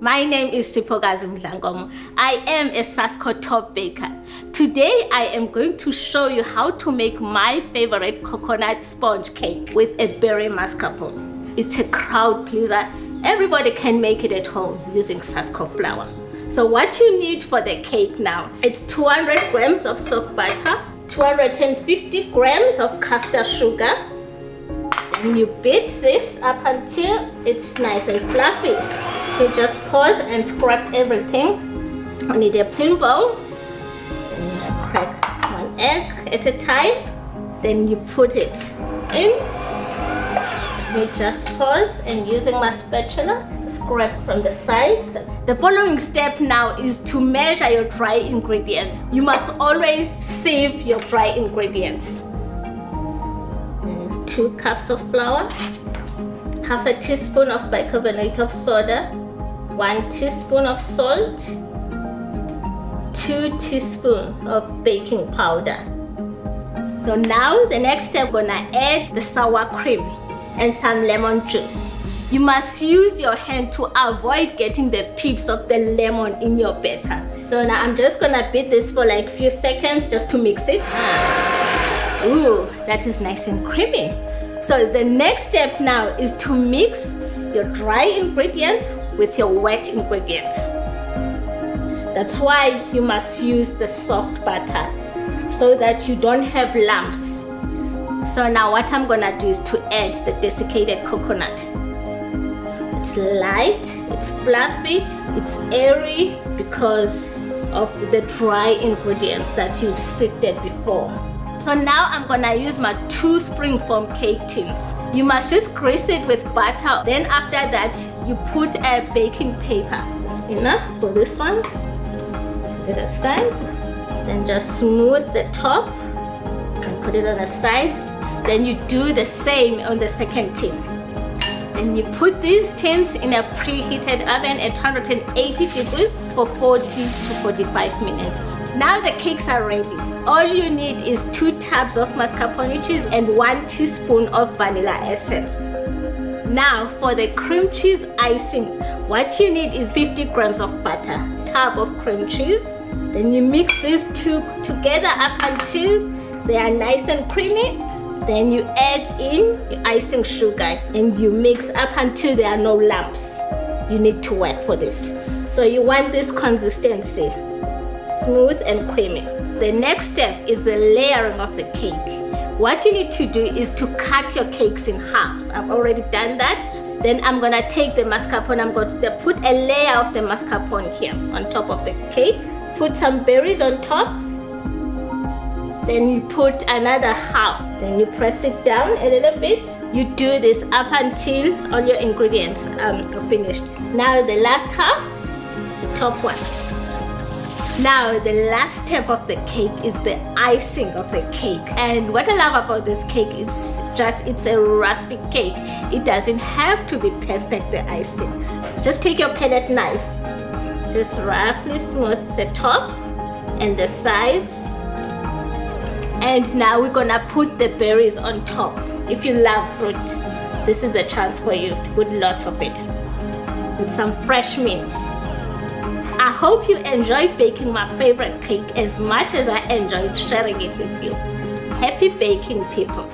My name is Siphokazi Mdlankomo. I am a SASKO Top Baker. Today I am going to show you how to make my favorite coconut sponge cake with a berry mascarpone. It's a crowd pleaser. Everybody can make it at home using SASKO flour. So what you need for the cake now, it's 200 grams of soft butter, 250 grams of castor sugar. Then you beat this up until it's nice and fluffy. You just pause and scrub everything. You need a plain bowl. Then you crack one egg at a time. Then you put it in. You just pause and using my spatula, scrape from the sides. The following step now is to measure your dry ingredients. You must always sieve your dry ingredients. There's 2 cups of flour, half a teaspoon of bicarbonate of soda, 1 teaspoon of salt, 2 teaspoons of baking powder. So now the next step, we're gonna add the sour cream and some lemon juice. You must use your hand to avoid getting the pips of the lemon in your batter. So now I'm just gonna beat this for like a few seconds just to mix it. Ooh, that is nice and creamy. So the next step now is to mix your dry ingredients with your wet ingredients. That's why you must use the soft butter so that you don't have lumps. So now what I'm gonna do is to add the desiccated coconut. It's light, it's fluffy, it's airy because of the dry ingredients that you've sifted before. So now I'm gonna use my 2 springform cake tins. You must just grease it with butter. Then after that, you put a baking paper. That's enough for this one. Put it aside. Then just smooth the top and put it on the side. Then you do the same on the second tin. Then you put these tins in a preheated oven at 180 degrees for 40 to 45 minutes. Now the cakes are ready. All you need is 2 tabs of mascarpone cheese and 1 teaspoon of vanilla essence. Now for the cream cheese icing, what you need is 50 grams of butter, tab of cream cheese. Then you mix these 2 together up until they are nice and creamy. Then you add in your icing sugar and you mix up until there are no lumps. You need to work for this. So you want this consistency, smooth and creamy. The next step is the layering of the cake. What you need to do is to cut your cakes in halves. I've already done that. Then I'm gonna take the mascarpone, I'm going to put a layer of the mascarpone here on top of the cake. Put some berries on top. Then you put another half. Then you press it down a little bit. You do this up until all your ingredients are finished. Now the last half, the top one. Now the last step of the cake is the icing of the cake. And what I love about this cake is it's a rustic cake. It doesn't have to be perfect, the icing. Just take your palette knife. Just roughly smooth the top and the sides. And now we're gonna put the berries on top. If you love fruit, this is the chance for you to put lots of it. With some fresh mint. I hope you enjoyed baking my favorite cake as much as I enjoyed sharing it with you. Happy baking, people.